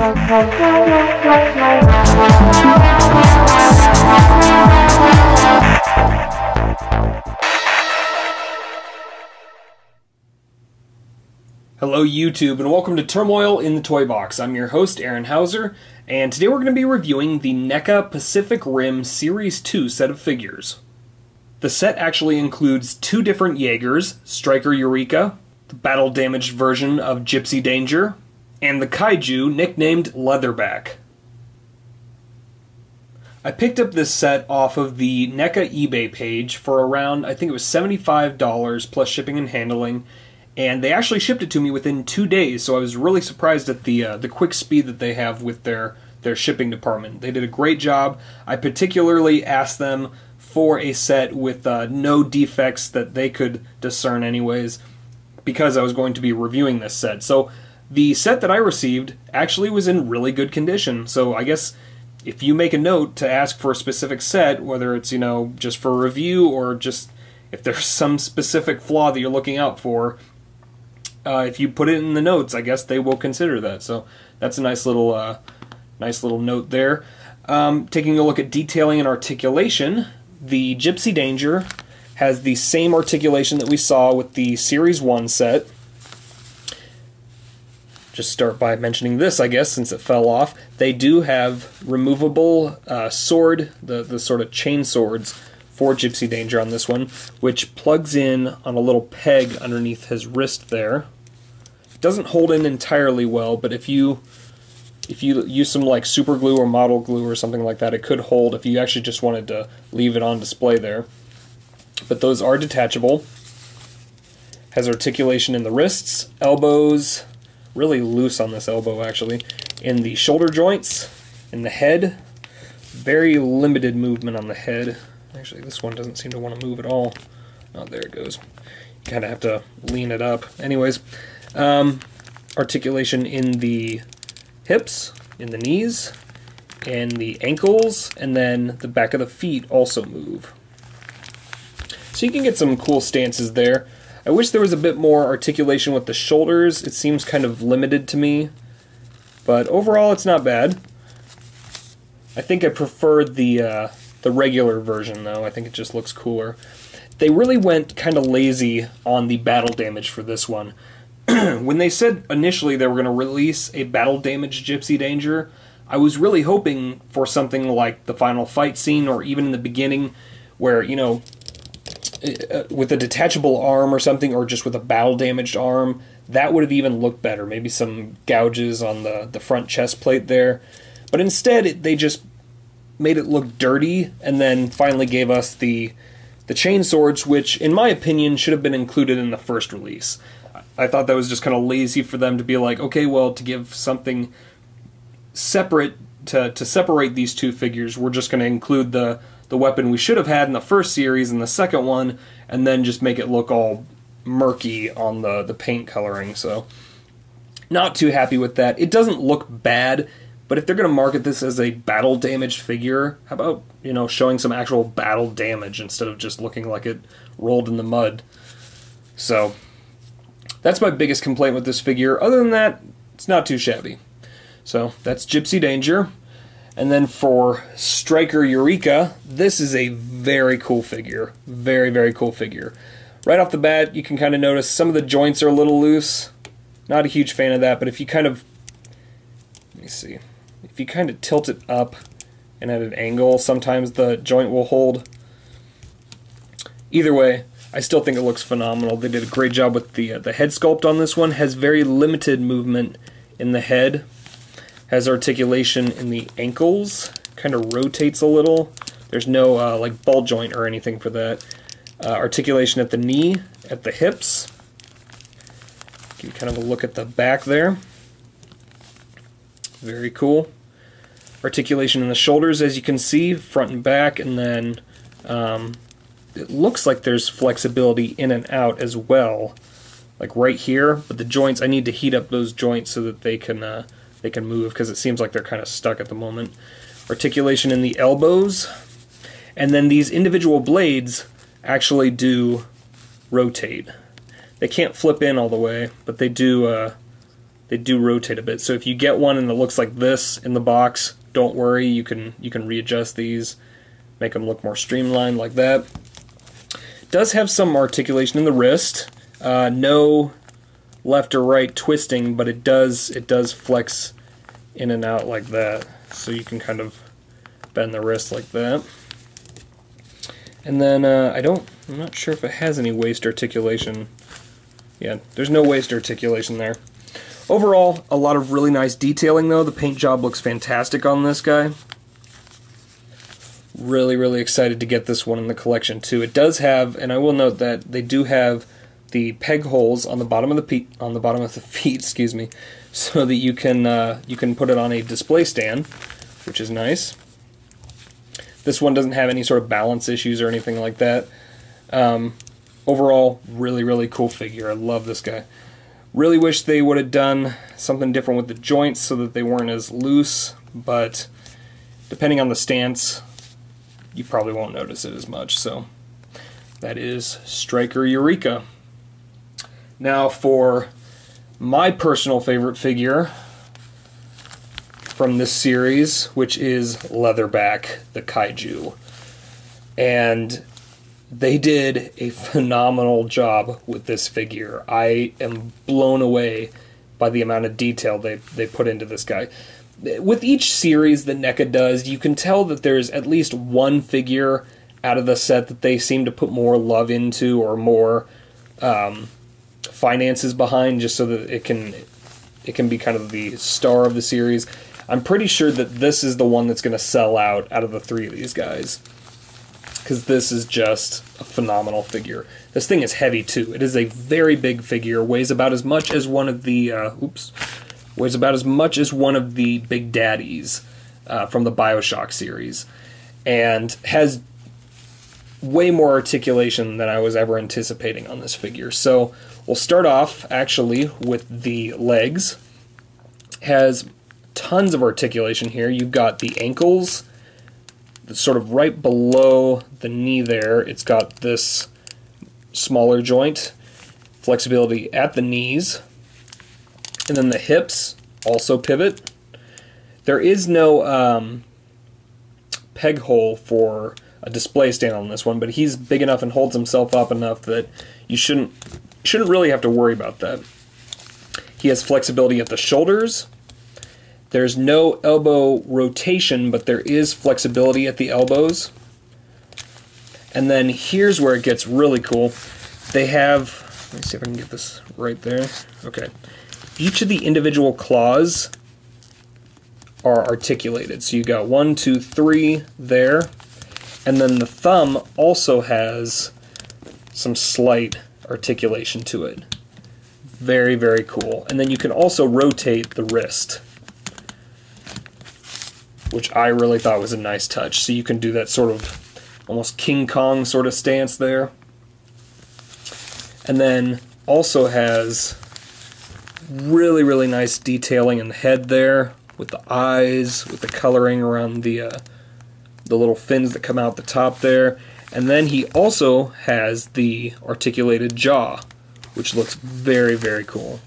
Hello YouTube, and welcome to Turmoil in the Toybox. I'm your host, Aaron Hauser, and today we're going to be reviewing the NECA Pacific Rim Series 2 set of figures. The set actually includes two different Jaegers, Striker Eureka, the battle-damaged version of Gipsy Danger, and the Kaiju nicknamed Leatherback. I picked up this set off of the NECA eBay page for around, I think it was $75 plus shipping and handling, and they actually shipped it to me within 2 days, so I was really surprised at the quick speed that they have with their shipping department. They did a great job. I particularly asked them for a set with no defects that they could discern anyways, because I was going to be reviewing this set. So the set that I received actually was in really good condition, so I guess if you make a note to ask for a specific set, whether it's, just for a review or just if there's some specific flaw that you're looking out for, if you put it in the notes, I guess they will consider that. So that's a nice little note there. Taking a look at detailing and articulation, the Gipsy Danger has the same articulation that we saw with the Series 1 set. Just start by mentioning this, I guess, since it fell off. They do have removable sword, the sort of chain swords for Gipsy Danger on this one, which plugs in on a little peg underneath his wrist there. It doesn't hold in entirely well, but if you use some like super glue or model glue or something like that, it could hold if you actually just wanted to leave it on display there. But those are detachable. Has articulation in the wrists, elbows, really loose on this elbow actually, in the shoulder joints, in the head, very limited movement on the head. Actually, this one doesn't seem to want to move at all. Oh, there it goes. You kind of have to lean it up. Anyways, articulation in the hips, in the knees, and the ankles, and then the back of the feet also move. So you can get some cool stances there. I wish there was a bit more articulation with the shoulders. It seems kind of limited to me, but overall it's not bad. I think I prefer the regular version though. I think it just looks cooler. They really went kind of lazy on the battle damage for this one. When they said initially they were going to release a battle damage Gipsy Danger, I was really hoping for something like the final fight scene, or even in the beginning where, with a detachable arm or something, or just with a battle damaged arm, that would have even looked better. Maybe some gouges on the front chest plate there. But instead, they just made it look dirty, and then finally gave us the chain swords, which, in my opinion, should have been included in the first release. I thought that was just kind of lazy for them to be like, okay, well, to give something separate, to separate these two figures, we're just going to include the weapon we should have had in the first series and the second one, and then just make it look all murky on the paint coloring. So, not too happy with that. It doesn't look bad, but if they're going to market this as a battle damaged figure, how about, showing some actual battle damage instead of just looking like it rolled in the mud. So, that's my biggest complaint with this figure. Other than that, it's not too shabby. So, that's Gipsy Danger. And then for Striker Eureka, this is a very cool figure. Very, very cool figure. Right off the bat, you can kind of notice some of the joints are a little loose. Not a huge fan of that, but if you kind of, let me see, if you kind of tilt it up and at an angle, sometimes the joint will hold. Either way, I still think it looks phenomenal. They did a great job with the head sculpt on this one. Has very limited movement in the head. Has articulation in the ankles. Kind of rotates a little. There's no like ball joint or anything for that. Articulation at the knee, at the hips. Give you kind of a look at the back there. Very cool. Articulation in the shoulders, as you can see, front and back, and then it looks like there's flexibility in and out as well, like right here. But the joints, I need to heat up those joints so that they can move, because it seems like they're kind of stuck at the moment. Articulation in the elbows, and then these individual blades actually do rotate. They can't flip in all the way, but they do they do rotate a bit. So if you get one and it looks like this in the box, don't worry, you can readjust these, make them look more streamlined like that. Does have some articulation in the wrist, no left or right twisting, but it does flex in and out like that, so you can kind of bend the wrist like that. And then I'm not sure if it has any waist articulation. Yeah, there's no waist articulation there. Overall, a lot of really nice detailing though. The paint job looks fantastic on this guy. Really, really excited to get this one in the collection too. It does have, and I will note that they do have the peg holes on the bottom of the feet, excuse me, so that you can put it on a display stand, which is nice. This one doesn't have any sort of balance issues or anything like that. Overall, really, really cool figure. I love this guy. Really wish they would have done something different with the joints so that they weren't as loose, but depending on the stance, you probably won't notice it as much. So that is Striker Eureka. Now for my personal favorite figure from this series, which is Leatherback, the kaiju. And they did a phenomenal job with this figure. I am blown away by the amount of detail they put into this guy. With each series that NECA does, you can tell that there's at least one figure out of the set that they seem to put more love into or more finances behind, just so that it can be kind of the star of the series. I'm pretty sure that this is the one that's going to sell out of the three of these guys, because this is just a phenomenal figure. This thing is heavy too. It is a very big figure. Weighs about as much as one of the Big Daddies from the BioShock series, and has way more articulation than I was ever anticipating on this figure. So we'll start off actually with the legs. Has tons of articulation here. You've got the ankles, sort of right below the knee there. It's got this smaller joint, flexibility at the knees, and then the hips also pivot. There is no peg hole for a display stand on this one, but he's big enough and holds himself up enough that you shouldn't really have to worry about that. He has flexibility at the shoulders. There's no elbow rotation, but there is flexibility at the elbows. And then here's where it gets really cool. They have, let me see if I can get this right there. Okay. Each of the individual claws are articulated. So you got 1, 2, 3 there. And then the thumb also has some slight articulation to it. Very, very cool. And then you can also rotate the wrist, which I really thought was a nice touch. So you can do that sort of almost King Kong sort of stance there. And then also has really, really nice detailing in the head there, with the eyes, with the coloring around the little fins that come out the top there. And then he also has the articulated jaw, which looks very, very cool.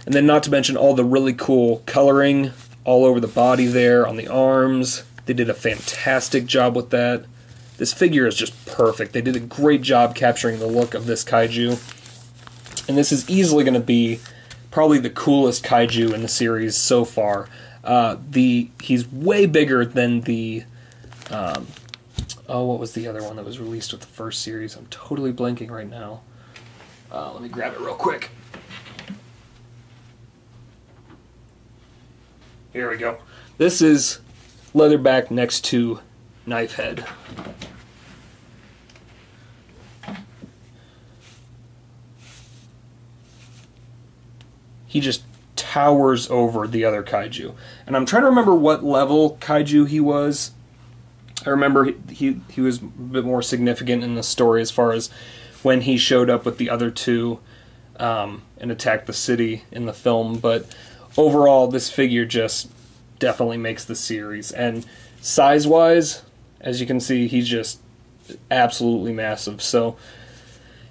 And then not to mention all the really cool coloring all over the body there, on the arms. They did a fantastic job with that. This figure is just perfect. They did a great job capturing the look of this kaiju. And this is easily going to be probably the coolest kaiju in the series so far. He's way bigger than the... what was the other one that was released with the first series? I'm totally blanking right now. Let me grab it real quick. Here we go. This is Leatherback next to Knifehead. He just towers over the other kaiju. And I'm trying to remember what level kaiju he was. I remember he was a bit more significant in the story as far as when he showed up with the other two and attacked the city in the film. But overall, this figure just definitely makes the series. And size-wise, as you can see, he's just absolutely massive. So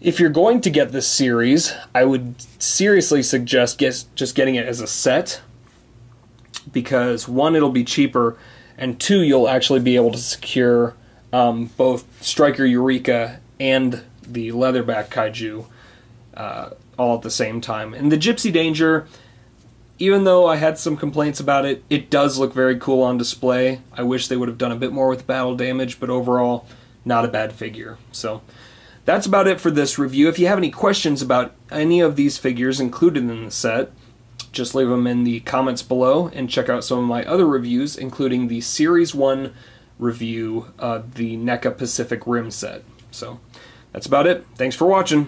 If you're going to get this series, I would seriously suggest just getting it as a set, because one, it'll be cheaper, and two, you'll actually be able to secure both Striker Eureka and the Leatherback Kaiju all at the same time. And the Gipsy Danger, even though I had some complaints about it, it does look very cool on display. I wish they would have done a bit more with battle damage, but overall, not a bad figure. So that's about it for this review. If you have any questions about any of these figures included in the set, just leave them in the comments below, and check out some of my other reviews, including the Series 1 review of the NECA Pacific Rim set. So that's about it. Thanks for watching.